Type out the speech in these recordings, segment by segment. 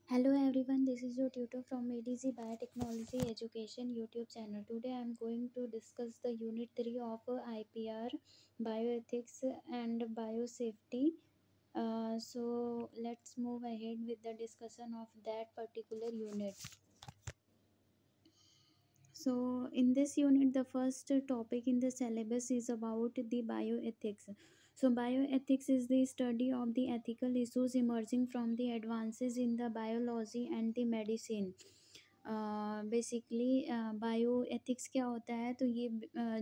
Hello everyone, this is your tutor from ADZ Biotechnology Education YouTube channel. Today I am going to discuss the Unit 3 of IPR, Bioethics and Biosafety. So let's move ahead with the discussion of that particular unit. So, in this unit, the first topic in the syllabus is about the bioethics. So, bioethics is the study of the ethical issues emerging from the advances in the biology and the medicine. Basically bio ethics क्या होता है, तो ये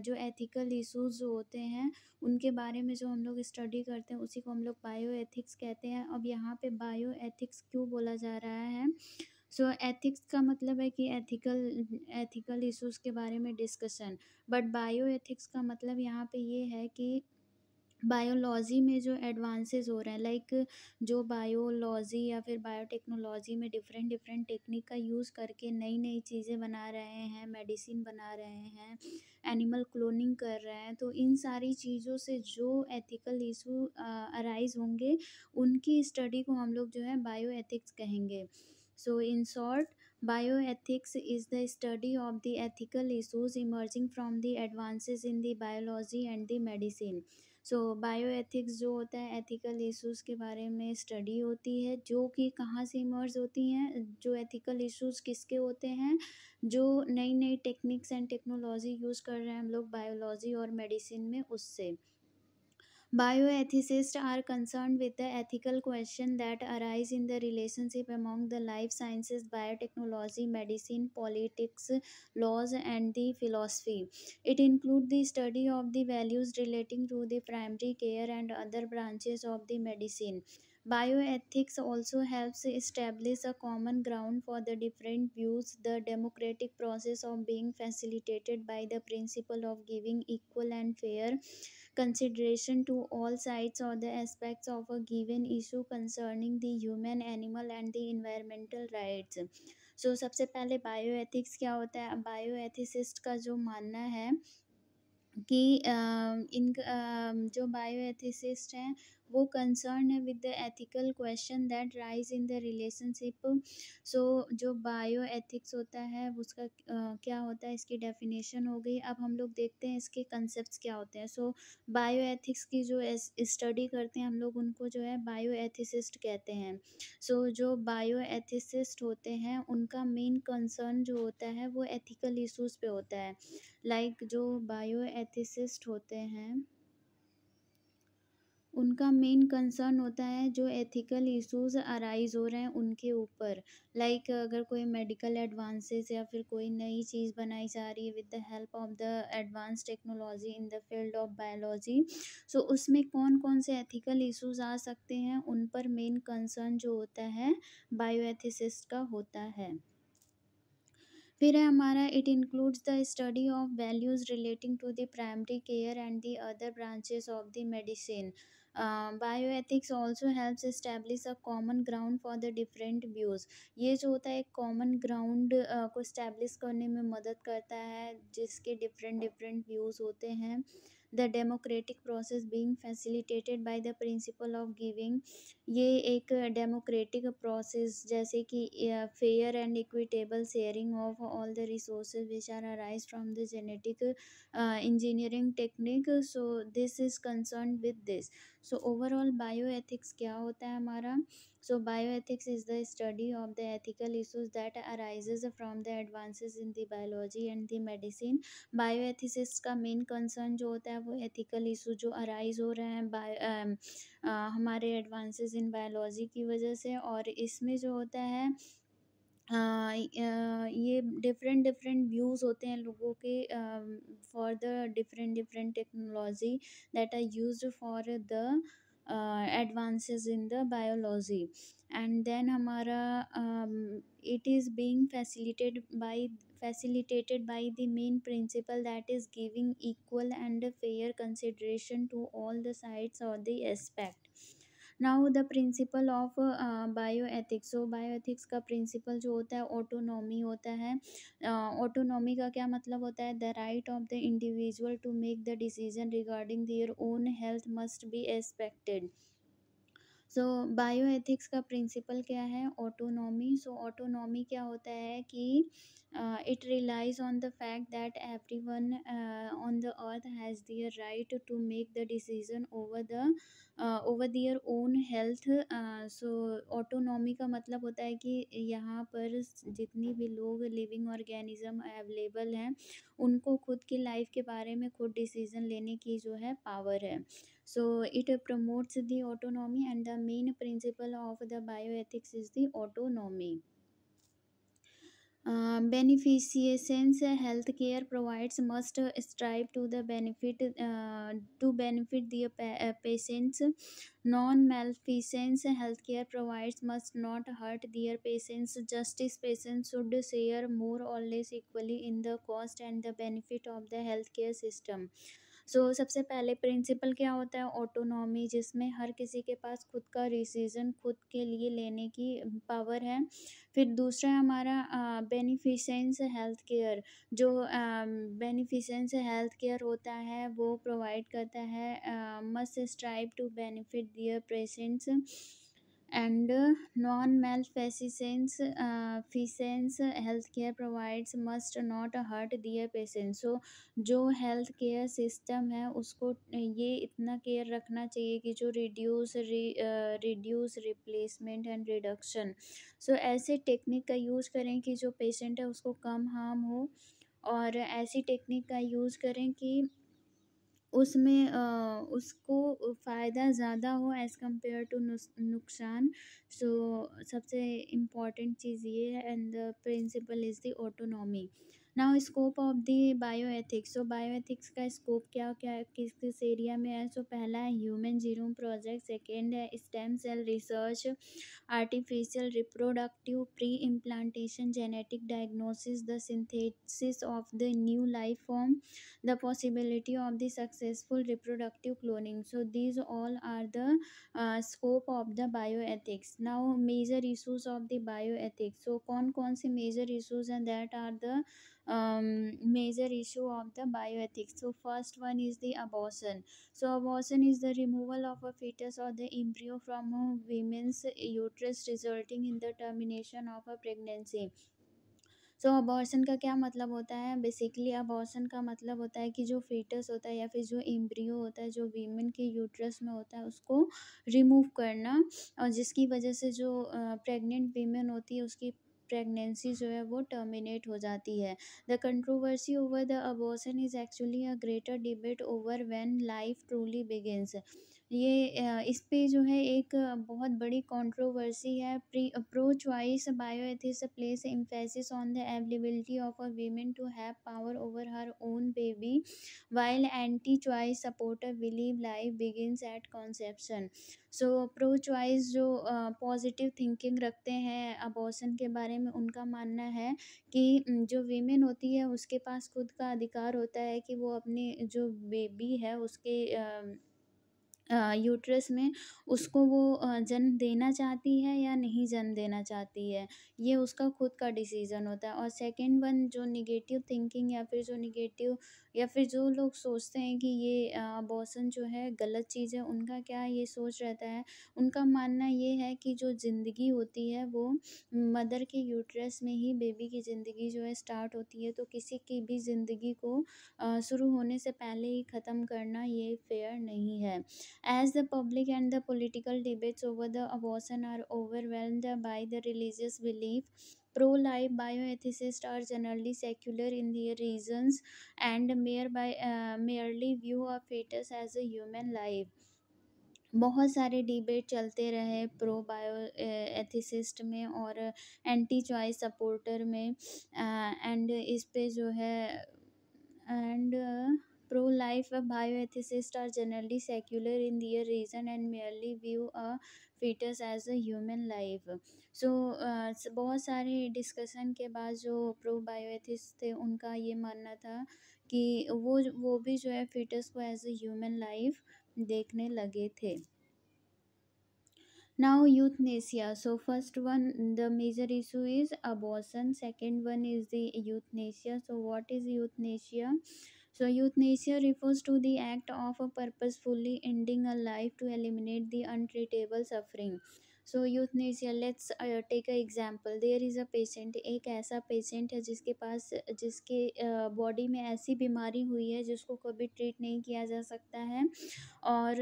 जो ethical issues जो होते हैं उनके बारे में जो हम लोग स्टडी करते हैं उसी को हम लोग बायो एथिक्स कहते हैं. अब यहाँ पे बायो एथिक्स क्यों बोला जा रहा है? सो एथिक्स का मतलब है कि एथिकल इश्यूज के बारे में डिस्कशन. बट बायो एथिक्स का मतलब यहाँ पे ये है कि बायोलॉजी में जो एडवांसेस हो रहे हैं, लाइक जो बायोलॉजी या फिर बायोटेक्नोलॉजी में डिफरेंट डिफरेंट टेक्निक का यूज़ करके नई नई चीज़ें बना रहे हैं, मेडिसिन बना रहे हैं, एनिमल क्लोनिंग कर रहे हैं, तो इन सारी चीज़ों से जो एथिकल इशू अराइज होंगे उनकी स्टडी को हम लोग जो है बायो एथिक्स कहेंगे. So in short, bioethics is the study of the ethical issues emerging from the advances in the biology and the medicine. So bioethics जो होता है एथिकल इश्यूज के बारे में स्टडी होती है, जो कि कहाँ से इमर्ज होती हैं. जो एथिकल इश्यूज किसके होते हैं? जो नई नई टेक्निक्स एंड टेक्नोलॉजी यूज़ कर रहे हैं हम लोग बायोलॉजी और मेडिसिन में, उससे. Bioethicists are concerned with the ethical question that arise in the relationship among the life sciences, biotechnology, medicine, politics, laws, and the philosophy. It includes the study of the values relating to the primary care and other branches of the medicine. Bioethics also helps establish a common ground for the different views, the democratic process of being facilitated by the principle of giving equal and fair consideration to all sides or the aspects of a given issue concerning the human, animal and the environmental rights. सो सबसे पहले bioethics क्या होता है? बायोएथिसिस्ट का जो मानना है कि जो बायोएथिसिस्ट हैं वो कंसर्न है with the ethical question that rise in the relationship. So जो बायोएथिक्स होता है उसका क्या होता है, इसकी डेफिनेशन हो गई. अब हम लोग देखते हैं इसके कंसेप्ट्स क्या होते हैं. सो बायोएथिक्स की जो स्टडी करते हैं हम लोग उनको जो है बायोएथिसिस्ट कहते हैं. सो जो बायोएथिसिस्ट होते हैं उनका मेन कंसर्न जो होता है वो एथिकल इश्यूज पे होता है. लाइक जो बायो एथिसिस्ट होते हैं उनका मेन कंसर्न होता है जो एथिकल इश्यूज अराइज हो रहे हैं उनके ऊपर. लाइक अगर कोई मेडिकल एडवांसेस या फिर कोई नई चीज़ बनाई जा रही है with the help of the advance technology in the field of biology, so उसमें कौन कौन से एथिकल इश्यूज आ सकते हैं उन पर मेन कंसर्न जो होता है बायोएथिसिस्ट का होता है. फिर है हमारा it includes the study of values relating to the primary care and the other branches of the medicine. Bioethics also helps establish a common ground for the different views. ये जो होता है एक कॉमन ग्राउंड को establish करने में मदद करता है जिसके डिफरेंट डिफरेंट व्यूज़ होते हैं. The democratic process being facilitated by the principle of giving. ये एक डेमोक्रेटिक प्रोसेस जैसे कि fair and equitable sharing of all the resources which are arise from the genetic engineering technique. So this is concern with this. So overall bioethics क्या होता है हमारा? So bioethics is the study of the ethical issues that arises from the advances in the biology and the medicine. बायोएथिसिस्ट का main concern जो होता है वो ethical issue जो अराइज हो रहे हैं हमारे एडवांसेस इन बायोलॉजी की वजह से. और इसमें जो होता है ये डिफरेंट डिफरेंट व्यूज़ होते हैं लोगों के for the different different technology that are used for the advances in the biology. And then हमारा it is being facilitated by the main principle that is giving equal and fair consideration to all the sides or the aspect. Now the principle of bioethics. So bioethics का principal जो होता है autonomy होता है. Autonomy का क्या मतलब होता है? The right of the individual to make the decision regarding their own health must be expected. So bioethics का प्रिंसिपल क्या है? ऑटोनॉमी। सो ऑटोनॉमी क्या होता है कि it relies on the fact that everyone on the earth has their right to make the decision over their own health. So autonomy का मतलब होता है कि यहाँ पर जितनी भी लोग लिविंग ऑर्गेनिज्म अवेलेबल हैं, उनको खुद की लाइफ के बारे में खुद डिसीजन लेने की जो है पावर है। So it promotes the autonomy, and the main principle of the bioethics is the autonomy. Beneficence healthcare provides must strive to the benefit the patients. Non-malfeasance healthcare provides must not hurt their patients. Justice patients should share more or less equally in the cost and the benefit of the healthcare system. सबसे पहले principal क्या होता है? Autonomy, जिसमें हर किसी के पास खुद का डिसीजन खुद के लिए लेने की पावर है। फिर दूसरा है हमारा बेनिफिशेंस हेल्थ केयर। जो बेनिफिशेंस हेल्थ केयर होता है वो प्रोवाइड करता है must strive to benefit their patients. And non malfeasance फिशेंस health care provides must not hurt their patients. So जो हेल्थ केयर सिस्टम है उसको ये इतना केयर रखना चाहिए कि जो रिड्यूस रिप्लेसमेंट एंड रिडक्शन। सो ऐसे टेक्निक का यूज़ करें कि जो पेशेंट है उसको कम हार्म हो, और ऐसी टेक्निक का यूज़ करें कि उसमें उसको फ़ायदा ज़्यादा हो एज़ कम्पेयर टू नुकसान। सो सबसे इम्पॉर्टेंट चीज़ ये है, and the principle is the autonomy. Now scope of the bioethics. So bioethics का स्कोप क्या क्या किस किस एरिया में है? सो पहला है ह्यूमन जीनोम प्रोजेक्ट, सेकेंड है stem cell research, artificial reproductive pre-implantation genetic diagnosis, the synthesis of the new life form, the possibility of the successful reproductive cloning. So these all are the scope of the bioethics. Now major issues of the bioethics. So कौन से major issues and that are the major issue of the bioethics? So first one is the abortion. So abortion is the removal of a fetus or the embryo from a woman's uterus resulting in the termination of a pregnancy. So abortion का क्या मतलब होता है? Basically abortion का मतलब होता है कि जो फीटस होता है या फिर जो एम्ब्रियो होता है जो वीमेन के यूट्रस में होता है उसको रिमूव करना, और जिसकी वजह से जो प्रेग्नेंट वीमेन होती है उसकी प्रेगनेंसी जो है वो टर्मिनेट हो जाती है। The controversy over the abortion is actually a greater debate over when life truly begins. ये इस पे जो है एक बहुत बड़ी कंट्रोवर्सी है। Pro choice bioethics place emphasis on the availability of a women to have power over her own baby, while anti-choice supporter believe life begins at conception. So pro choice जो पॉजिटिव थिंकिंग रखते हैं abortion के बारे में, उनका मानना है कि जो वीमेन होती है उसके पास खुद का अधिकार होता है कि वो अपने जो बेबी है उसके यूट्रस में उसको वो जन्म देना चाहती है या नहीं जन्म देना चाहती है, ये उसका खुद का डिसीज़न होता है। और सेकंड वन जो नेगेटिव थिंकिंग या फिर जो लोग सोचते हैं कि ये अबॉर्शन जो है गलत चीज़ है, उनका क्या ये सोच रहता है, उनका मानना ये है कि जो ज़िंदगी होती है वो मदर के यूट्रस में ही बेबी की ज़िंदगी जो है स्टार्ट होती है, तो किसी की भी ज़िंदगी को शुरू होने से पहले ही ख़त्म करना ये फेयर नहीं है। As the public and the political debates over the abortion are overwhelmed by the religious belief, pro-life bioethicists are generally secular in their reasons and merely view a fetus as a human life. बहुत सारे debate चलते रहे pro bio ethicist में और anti choice supporter में, and इस पे जो है and pro life bioethicists are generally secular in their reason and merely view a fetus as a human life. सो बहुत सारे डिस्कशन के बाद जो प्रो बायोएथिस्ट थे उनका ये मानना था कि वो भी जो है फीटस को एज ए ह्यूमन लाइफ देखने लगे थे। Now euthanasia. So first one, the major issue is abortion. Second one is the euthanasia. So what is euthanasia? So euthanasia refers to the act of purposefully ending a life to eliminate the untreatable suffering. So euthanasia, let's take a example, there is a patient, एक ऐसा patient है जिसके पास, जिसके body में ऐसी बीमारी हुई है जिसको कभी ट्रीट नहीं किया जा सकता है, और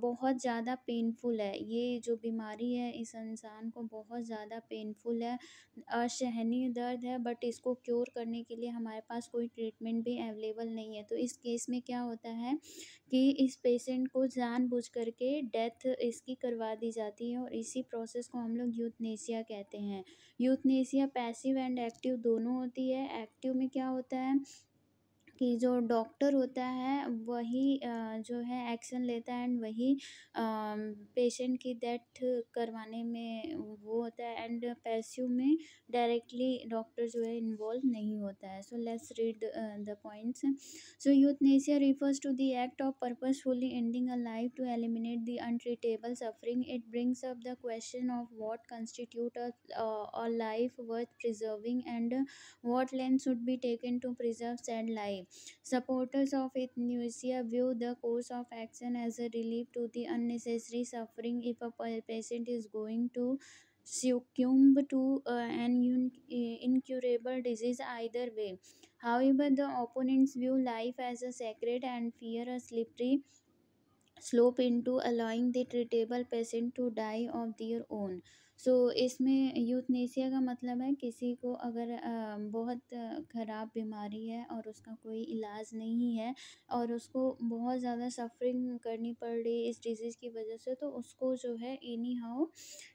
बहुत ज़्यादा पेनफुल है, ये जो बीमारी है इस इंसान को बहुत ज़्यादा पेनफुल है, असहनीय दर्द है, बट इसको क्योर करने के लिए हमारे पास कोई ट्रीटमेंट भी अवेलेबल नहीं है। तो इस केस में क्या होता है कि इस पेशेंट को जानबूझ करके डेथ इसकी करवा दी जाती है, और इसी प्रोसेस को हम लोग यूथनेसिया कहते हैं। यूथनेसिया पैसिव एंड एक्टिव दोनों होती है। एक्टिव में क्या होता है कि जो डॉक्टर होता है वही जो है एक्शन लेता है, एंड वही पेशेंट की डेथ करवाने में वो होता है, एंड पैसिव में डायरेक्टली डॉक्टर जो है इन्वॉल्व नहीं होता है। So let's read the points. So euthanasia refers to the act of purposefully ending a life to eliminate the untreatable suffering. It brings up the question of what constitutes a life worth preserving, and what length should be taken to preserve said life. Supporters of euthanasia view the course of action as a relief to the unnecessary suffering if a patient is going to succumb to incurable disease either way. However, the opponents view life as a sacred and fear a slippery slope into allowing the treatable patient to die of their own. सो इसमें euthanasia का मतलब है किसी को अगर बहुत ख़राब बीमारी है और उसका कोई इलाज नहीं है, और उसको बहुत ज़्यादा सफरिंग करनी पड़ रही है इस डिजीज़ की वजह से, तो उसको जो है एनी हाउ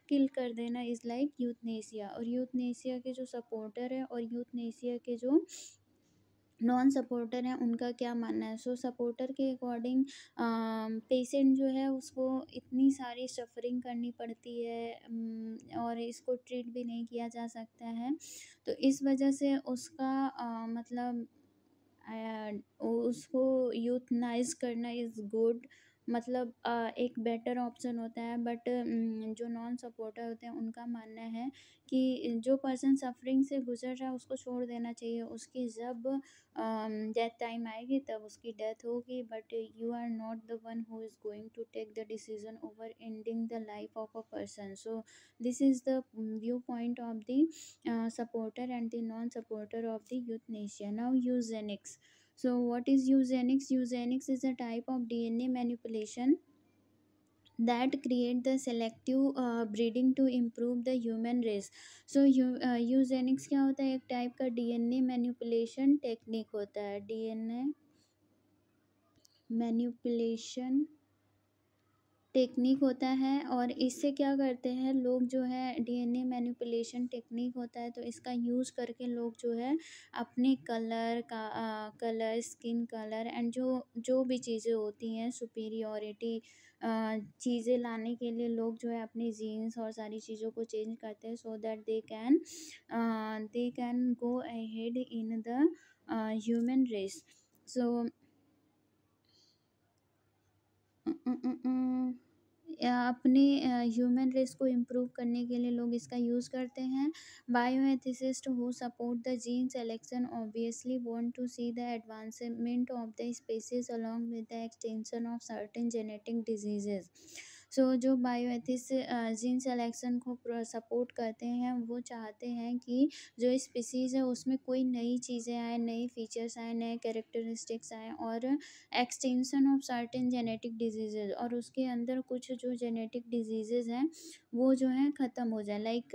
किल कर देना इज़ लाइक यूथनेसिया। और यूथनेसिया के जो सपोर्टर है और यूथनेसिया के जो नॉन सपोर्टर हैं उनका क्या मानना है। सो सपोर्टर के अकॉर्डिंग पेशेंट जो है उसको इतनी सारी सफरिंग करनी पड़ती है, और इसको ट्रीट भी नहीं किया जा सकता है, तो इस वजह से उसका मतलब उसको यूथनाइज करना इज़ गुड, मतलब एक बेटर ऑप्शन होता है। बट जो नॉन सपोर्टर होते हैं उनका मानना है कि जो पर्सन सफरिंग से गुजर रहा है उसको छोड़ देना चाहिए, उसकी जब डेथ टाइम आएगी तब उसकी डेथ होगी, but you are not the one who is going to take the decision over ending the life of a person. So this is the view point of the supporter and the non-supporter of the euthanasia. Now, eugenics. So, what is eugenics? Eugenics is a type of DNA manipulation that create the selective breeding to improve the human race. So Eugenix क्या होता है? एक type का DNA manipulation technique होता है, DNA manipulation technique होता है, और इससे क्या करते हैं लोग जो है, डीएनए मैनिपुलेशन टेक्निक होता है तो इसका यूज़ करके लोग जो है अपने कलर का कलर, स्किन कलर, एंड जो जो भी चीज़ें होती हैं सुपीरियॉरिटी चीज़ें लाने के लिए लोग जो है अपनी जीन्स और सारी चीज़ों को चेंज करते हैं, so that they can go ahead in the human race. So अपने ह्यूमन रेस को इम्प्रूव करने के लिए लोग इसका यूज़ करते हैं। Bioethicist who support the gene selection obviously want to see the advancement of the species along with the extension of certain genetic diseases. So जो बायोएथिस जीन सेलेक्शन को सपोर्ट करते हैं वो चाहते हैं कि जो स्पीशीज़ है उसमें कोई नई चीज़ें आए, नए फीचर्स आए, नए कैरेक्टरिस्टिक्स आए, और extension of certain genetic diseases, और उसके अंदर कुछ जो जेनेटिक डिजीजेज हैं वो जो है ख़त्म हो जाए। लाइक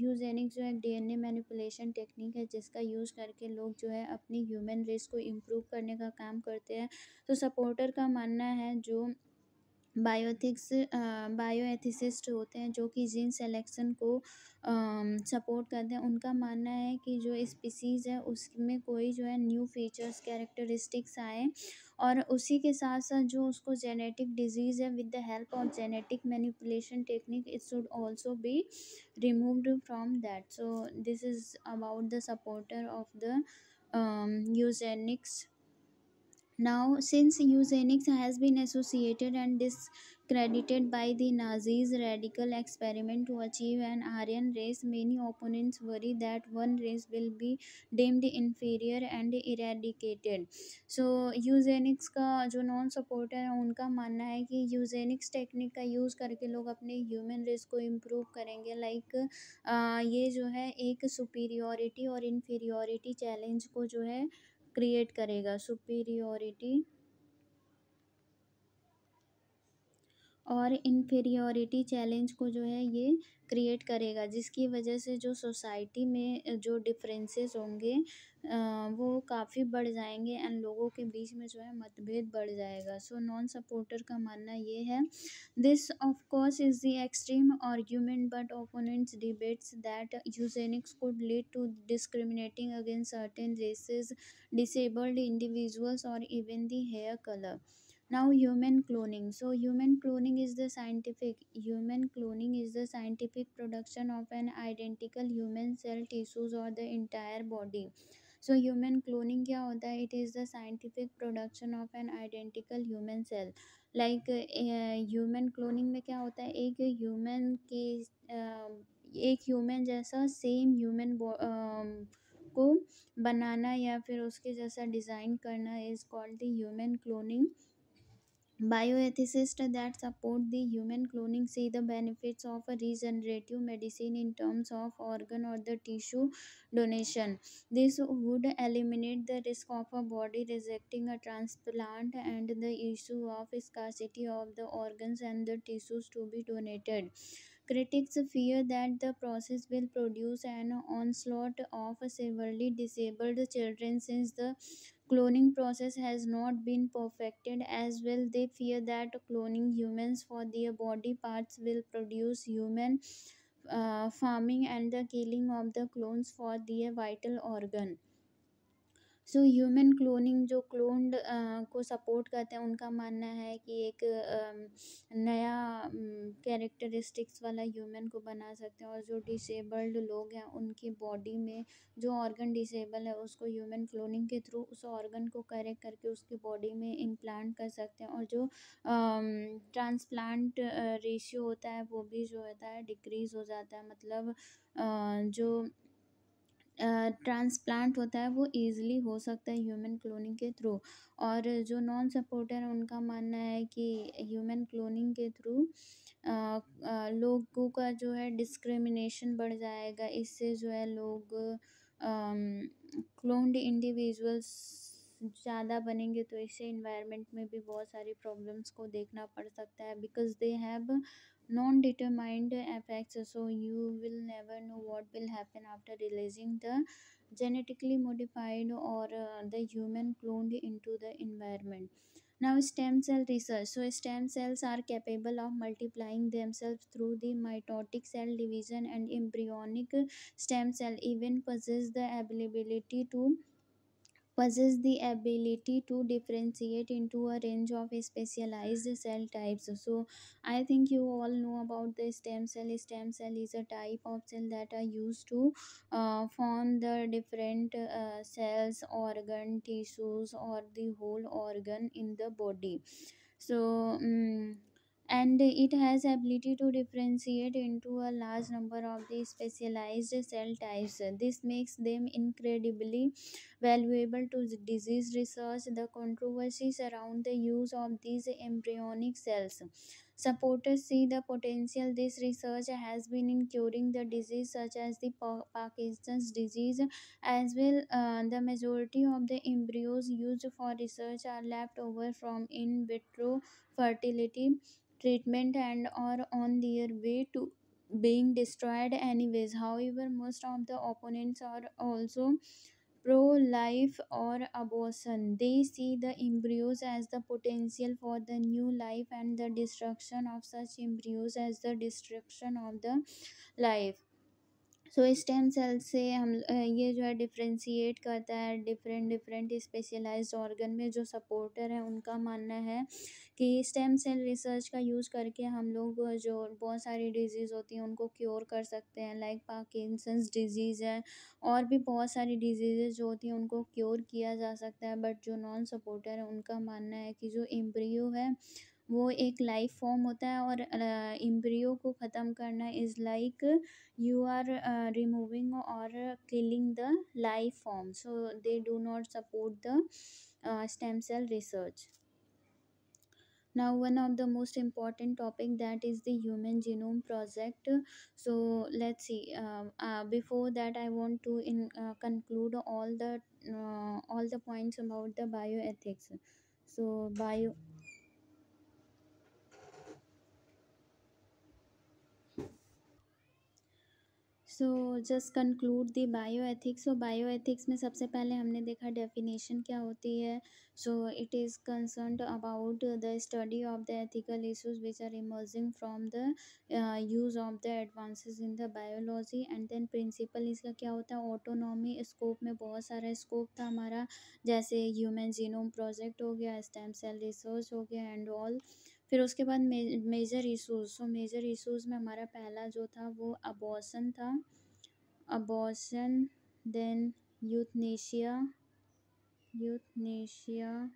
यूजेनिक जो है डीएनए मैनिपुलेशन टेक्निक है जिसका यूज़ करके लोग जो है अपनी ह्यूमन रेस को इम्प्रूव करने का काम करते हैं। तो सपोर्टर का मानना है जो बायोएथिसिस्ट होते हैं जो कि जीन सेलेक्शन को सपोर्ट करते हैं, उनका मानना है कि जो स्पीसीज़ है उसमें कोई जो है न्यू फीचर्स कैरेक्टरिस्टिक्स आए, और उसी के साथ साथ जो उसको जेनेटिक डिजीज़ है with the help of genetic manipulation technique it should also be removed from that. So this is about the supporter of the Eugenix. Now, since eugenics has been associated and credited by the Nazis' radical experiment to achieve an Aryan race. Many opponents worry that one race will be deemed inferior and eradicated. So Eugenix का जो non supporter है उनका मानना है कि Eugenix technique का use करके लोग अपने ह्यूमन रेस को इम्प्रूव करेंगे, लाइक ये जो है एक सुपीरियोरिटी और इन्फीरियोरिटी चैलेंज को जो है क्रिएट करेगा। सुपीरियोरिटी और इन्फीरियोरिटी चैलेंज को जो है ये क्रिएट करेगा, जिसकी वजह से जो सोसाइटी में जो डिफरेंसेस होंगे वो काफ़ी बढ़ जाएंगे एंड लोगों के बीच में जो है मतभेद बढ़ जाएगा। सो नॉन सपोर्टर का मानना ये है, this of course is the extreme argument but opponents debates that eugenics could lead to discriminating against certain races, disabled individuals or even the hair color. Now human cloning. So human cloning is the scientific production of an identical human cell tissues or the entire body. So human cloning क्या होता है? It is the scientific production of an identical human cell. Like human cloning में क्या होता है? एक human जैसा same human को बनाना या फिर उसके जैसा डिज़ाइन करना is called the human cloning. Bioethicists that support the human cloning see the benefits of a regenerative medicine in terms of organ or the tissue donation. This would eliminate the risk of a body rejecting a transplant and the issue of scarcity of the organs and the tissues to be donated. Critics fear that the process will produce an onslaught of severely disabled children since the cloning process has not been perfected as well. They fear that cloning humans for their body parts will produce human farming and the killing of the clones for their vital organ. So human cloning जो cloned को support करते हैं उनका मानना है कि एक नया कैरेक्टरिस्टिक्स वाला ह्यूमन को बना सकते हैं, और जो डिसेबल्ड लोग हैं उनकी बॉडी में जो ऑर्गन डिसेबल है उसको ह्यूमन क्लोनिंग के थ्रू उस ऑर्गन को करेक्ट करके उसकी बॉडी में इम्प्लांट कर सकते हैं, और जो ट्रांसप्लांट रेशियो होता है वो भी जो होता है डिक्रीज हो जाता है, मतलब जो ट्रांसप्लांट होता है वो ईज़िली हो सकता है ह्यूमन क्लोनिंग के थ्रू। और जो नॉन सपोर्टर है उनका मानना है कि ह्यूमन क्लोनिंग के थ्रू लोगों का जो है डिस्क्रिमिनेशन बढ़ जाएगा। इससे जो है लोग क्लोन्ड इंडिविजुअल्स ज़्यादा बनेंगे, तो इससे इन्वायरमेंट में भी बहुत सारी प्रॉब्लम्स को देखना पड़ सकता है, because they have non-determined effects. So you will never know what will happen after releasing the genetically modified or the human cloned into the environment. Now stem cell research. So stem cells are capable of multiplying themselves through the mitotic cell division, and embryonic stem cell even possess the ability to differentiate into a range of specialized cell types. So I think you all know about the stem cell. Stem cell is a type of cell that are used to form the different cells, organ, tissues, or the whole organ in the body. So and it has ability to differentiate into a large number of the specialized cell types. This makes them incredibly valuable to disease research. The controversies around the use of these embryonic cells. Supporters see the potential this research has been in curing the disease such as the Parkinson's disease as well. The majority of the embryos used for research are left over from in vitro fertility treatment and are on their way to being destroyed anyways. However, most of the opponents are also pro-life or abortion. They see the embryos as the potential for the new life and the destruction of such embryos as the destruction of the life. So stem cell से हम ये जो है differentiate करता है different different specialised organ में। जो supporter है उनका मानना है कि स्टेम सेल रिसर्च का यूज़ करके हम लोग जो बहुत सारी डिजीज़ होती हैं उनको क्योर कर सकते हैं, लाइक पार्किंसंस डिजीज़ है, और भी बहुत सारी डिजीज़ जो होती हैं उनको क्योर किया जा सकता है। बट जो नॉन सपोर्टर है उनका मानना है कि जो एम्ब्रियो है वो एक लाइफ फॉर्म होता है, और एम्ब्रियो को ख़त्म करना is like you are removing or killing the life form, so they do not support the stem cell research. Now, one of the most important topic, that is the Human Genome Project. So let's see. Before that, I want to conclude all the points about the bioethics. So so just conclude the bioethics. So bioethics में सबसे पहले हमने देखा definition क्या होती है। So it is concerned about the study of the ethical issues which are emerging from the use of the advances in the biology. And then principle इसका क्या होता है, ऑटोनॉमी। स्कोप में बहुत सारा स्कोप था हमारा, जैसे ह्यूमन जीनोम प्रोजेक्ट हो गया, स्टेम सेल रिसर्च हो गया एंड ऑल। फिर उसके बाद major issues. So major issues में हमारा पहला जो था वो अबॉर्शन था, abortion. Then euthanasia, euthanasia.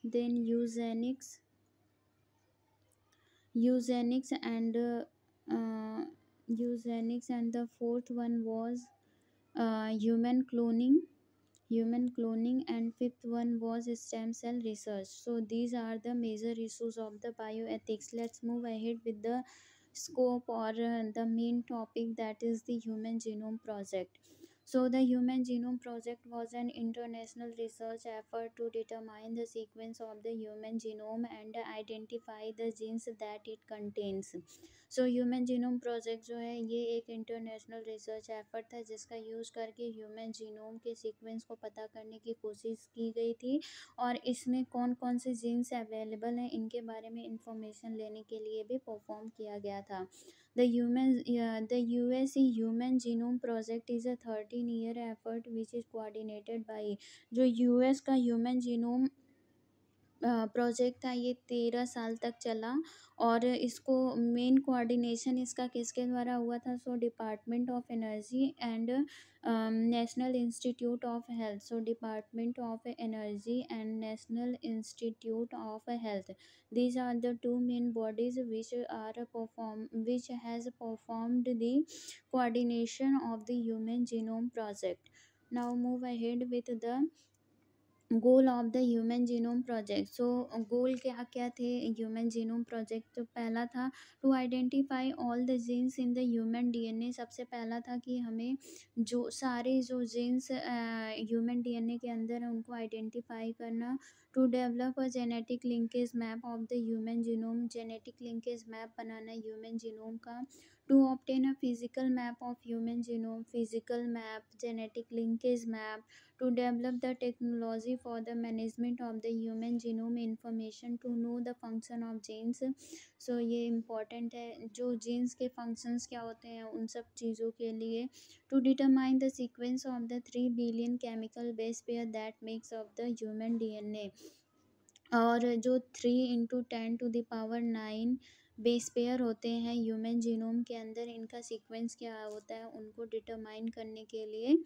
Then eugenics and eugenics and the fourth one was human cloning, and fifth one was stem cell research. So these are the major issues of the bioethics. Let's move ahead with the scope, or the main topic, that is the Human Genome Project. So the Human Genome Project was an international research effort to determine the sequence of the human genome and identify the genes that it contains. So human genome project जो है ये एक international research effort था, जिसका use करके human genome के sequence को पता करने की कोशिश की गई थी, और इसमें कौन कौन से जीन्स अवेलेबल हैं इनके बारे में इंफॉर्मेशन लेने के लिए भी परफॉर्म किया गया था। The US human genome project is a 13-year effort which is coordinated by, जो यूएस का ह्यूमन जीनोम प्रोजेक्ट था ये 13 साल तक चला, और इसको मेन कोऑर्डिनेशन इसका किसके द्वारा हुआ था। So Department of Energy and National Institute of Health. So Department of Energy and National Institute of Health, these are the two main bodies which has performed the coordination of the human genome project. Now move ahead with the goal of the human genome project. So goal क्या क्या थे human genome project. तो पहला था to identify all the genes in the human DNA. सबसे पहला था कि हमें जो सारे जो जीन्स ह्यूमन डीएनए के अंदर है उनको आइडेंटिफाई करना। To develop a genetic linkage map of the human genome, genetic linkage map बनाना ह्यूमन जीनोम का। To obtain a physical map of human genome, physical map, genetic linkage map. to develop the technology for the management of the human genome information, to know the function of genes। so ये important है, जो genes के functions क्या होते हैं उन सब चीज़ों के लिए। to determine the sequence of the 3 billion chemical base pair that makes up the human DNA, और जो 3 × 10⁻⁹ बेस पेयर होते हैं ह्यूमन जीनोम के अंदर, इनका सीक्वेंस क्या होता है उनको डिटरमाइन करने के लिए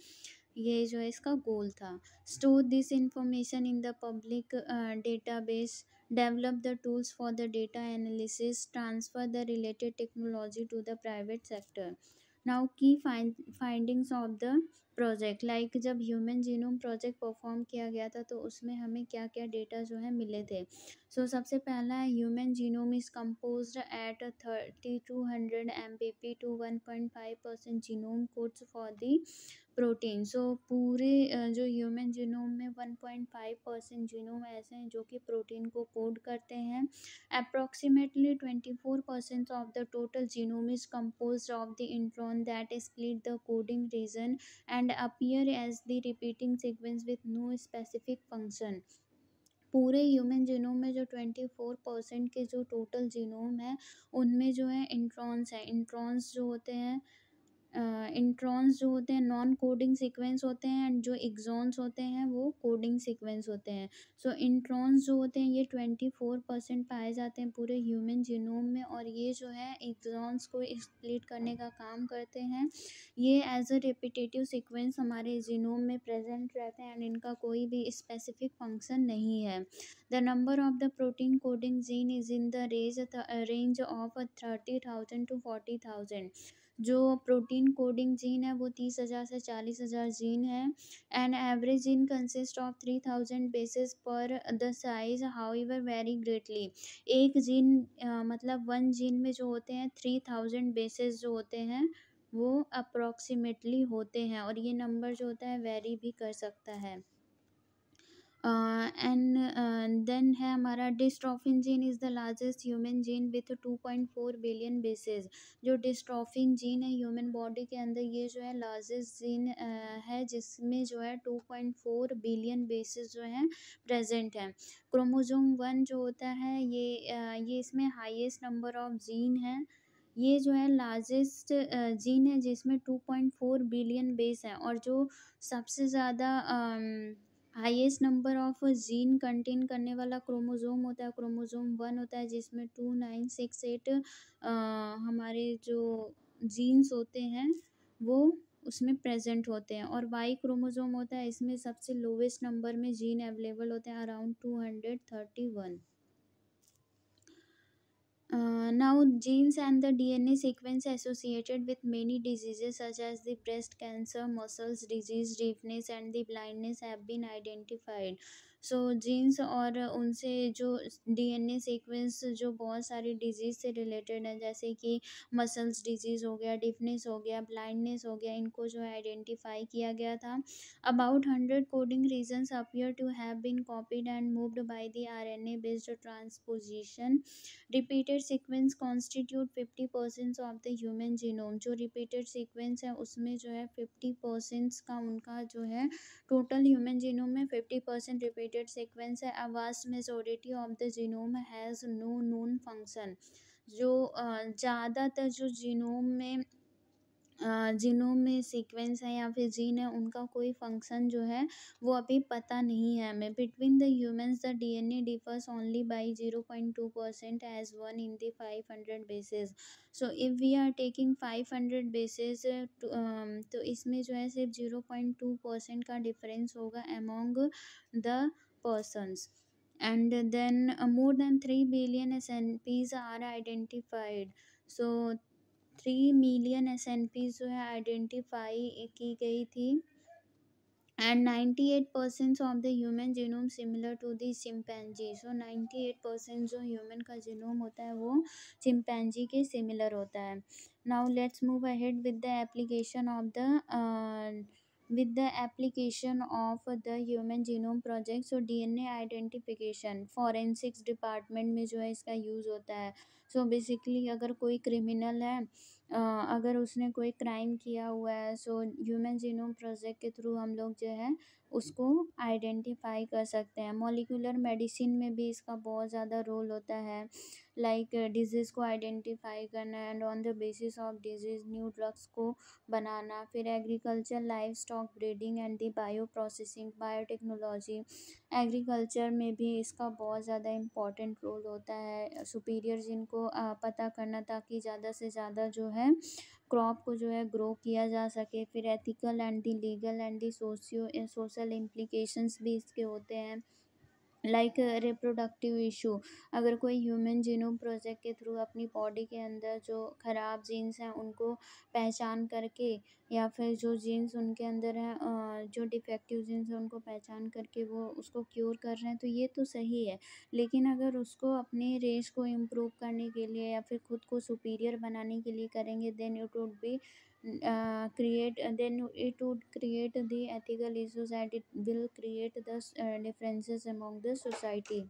ये जो है इसका गोल था। Store this information in the public database, develop the tools for the data analysis, transfer the related technology to the private sector. Now key findings of the project, like जब human genome project perform किया गया था तो उसमें हमें क्या क्या data जो है मिले थे। सो सबसे पहला है human genome is composed at 3200 MPP to 1.5% genome codes for the protein. So पूरे जो ह्यूमन जीनोम में 1.5% जीनोम ऐसे हैं जो कि प्रोटीन को कोड करते हैं। Approximately 24% of the total genome is composed of the intron that split the coding region and appear as the repeating sequence with no specific function। पूरे ह्यूमन जीनोम में जो 24% के जो टोटल जीनोम है उनमें जो है इंट्रॉन्स हैं। इंट्रॉन्स जो होते हैं इंट्रॉन्स जो होते हैं नॉन कोडिंग सीक्वेंस होते हैं, एंड जो एक्सॉन्स होते हैं वो कोडिंग सीक्वेंस होते हैं। सो इंट्रॉन्स जो होते हैं ये 24% पाए जाते हैं पूरे ह्यूमन जीनोम में, और ये जो है एक्सॉन्स को स्प्लिट करने का काम करते हैं। ये एज अ रिपीटेटिव सीक्वेंस हमारे जीनोम में प्रेजेंट रहते हैं, एंड इनका कोई भी स्पेसिफिक फंक्शन नहीं है। The number of the protein coding gene is in the range of 30,000 to 40,000। जो प्रोटीन कोडिंग जीन है वो 30,000 से 40,000 जीन है, and average gene consist of 3,000 basis पर the size however very greatly. एक जीन मतलब वन जीन में जो होते हैं 3,000 बेसिस जो होते हैं वो अप्रोक्सीमेटली होते हैं, और ये नंबर जो होता है वेरी भी कर सकता है। एंड देन है हमारा dystrophin gene is the largest human gene with 2.4 billion bases. जो डिस्ट्रॉफिन जीन है ह्यूमन बॉडी के अंदर, ये जो है लार्जेस्ट जीन है, जिसमें जो है 2.4 बिलियन बेसेस जो हैं प्रेजेंट हैं। क्रोमोजोम 1 जो होता है ये इसमें हाईएस्ट नंबर ऑफ जीन है। ये जो है लार्जेस्ट जीन है जिसमें 2.4 बिलियन बेस है, और जो सबसे ज़्यादा highest number of gene contain करने वाला क्रोमोसोम होता है, क्रोमोसोम 1 होता है, जिसमें 2968 हमारे जो जीन्स होते हैं वो उसमें प्रेजेंट होते हैं। और वाई क्रोमोसोम होता है, इसमें सबसे लोवेस्ट नंबर में जीन अवेलेबल होते हैं, around 231। Now, genes and the DNA sequence associated with many diseases such as the breast cancer, muscles disease, deafness and the blindness have been identified. So genes और उनसे जो DNA sequence जो बहुत सारी disease से related है, जैसे कि मसल्स डिजीज़ हो गया, डिफनेस हो गया, ब्लाइंडनेस हो गया, इनको जो है आइडेंटिफाई किया गया था। About 100 coding regions appear to have been copied and moved by the RNA based transposition. Repeated sequence constitute 50% of the human genome. जो रिपीटेड सीक्वेंस है उसमें जो है 50% का उनका जो है टोटल ह्यूमन जीनोम में 50% रिपीटेड सीक्वेंस है। A vast majority of the genome has no known function. जो ज़्यादातर जो जीनोम में सीक्वेंस है या फिर जीन है, उनका कोई फंक्शन जो है वो अभी पता नहीं है हमें। Between the humans the DNA differs only by 0.2% as one in the 500 basis. So if we are taking 500 basis तो इसमें जो है सिर्फ 0.2% का डिफरेंस होगा among the persons. And then more than 3 billion SNPs are identified. So 3 million SNPs जो है identify की गई थी, and 98% of the human genome similar to the chimpanzee. So 98% जो ह्यूमन का जीनोम होता है वो चिंपैंजी के सिमिलर होता है। Now let's move ahead with the application of the human genome project। So DNA identification forensics department में जो है इसका यूज़ होता है। सो बेसिकली अगर कोई क्रिमिनल है, अगर उसने कोई क्राइम किया हुआ है, सो ह्यूमन जीनोम प्रोजेक्ट के थ्रू हम लोग जो है उसको आइडेंटिफाई कर सकते हैं। मॉलिक्यूलर मेडिसिन में भी इसका बहुत ज़्यादा रोल होता है, लाइक डिजीज़ को आइडेंटिफाई करना and on the basis of disease new drugs को बनाना। फिर agriculture, live stock breeding and the bio processing, biotechnology. Agriculture में भी इसका बहुत ज़्यादा इम्पोर्टेंट रोल होता है, सुपीरियर जिनको पता करना, ताकि ज़्यादा से ज़्यादा जो है क्रॉप को जो है ग्रो किया जा सके। फिर ethical and the legal and the social implications भी इसके होते हैं, लाइक रिप्रोडक्टिव इशू। अगर कोई ह्यूमन जीनोम प्रोजेक्ट के थ्रू अपनी बॉडी के अंदर जो ख़राब जीन्स हैं उनको पहचान करके, या फिर जो जीन्स उनके अंदर हैं जो डिफेक्टिव जीन्स हैं उनको पहचान करके वो उसको क्योर कर रहे हैं, तो ये तो सही है। लेकिन अगर उसको अपने रेस को इम्प्रूव करने के लिए या फिर खुद को सुपीरियर बनाने के लिए करेंगे, then it would be create then it would create the ethical issues, and it will create the differences among the society.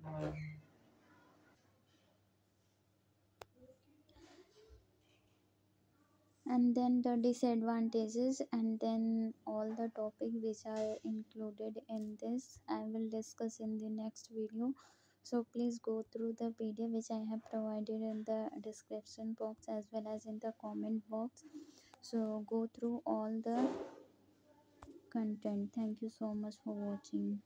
And then the disadvantages, and then all the topic which are included in this I will discuss in the next video. So please go through the PDF which I have provided in the description box as well as in the comment box. So go through all the content. Thank you so much for watching.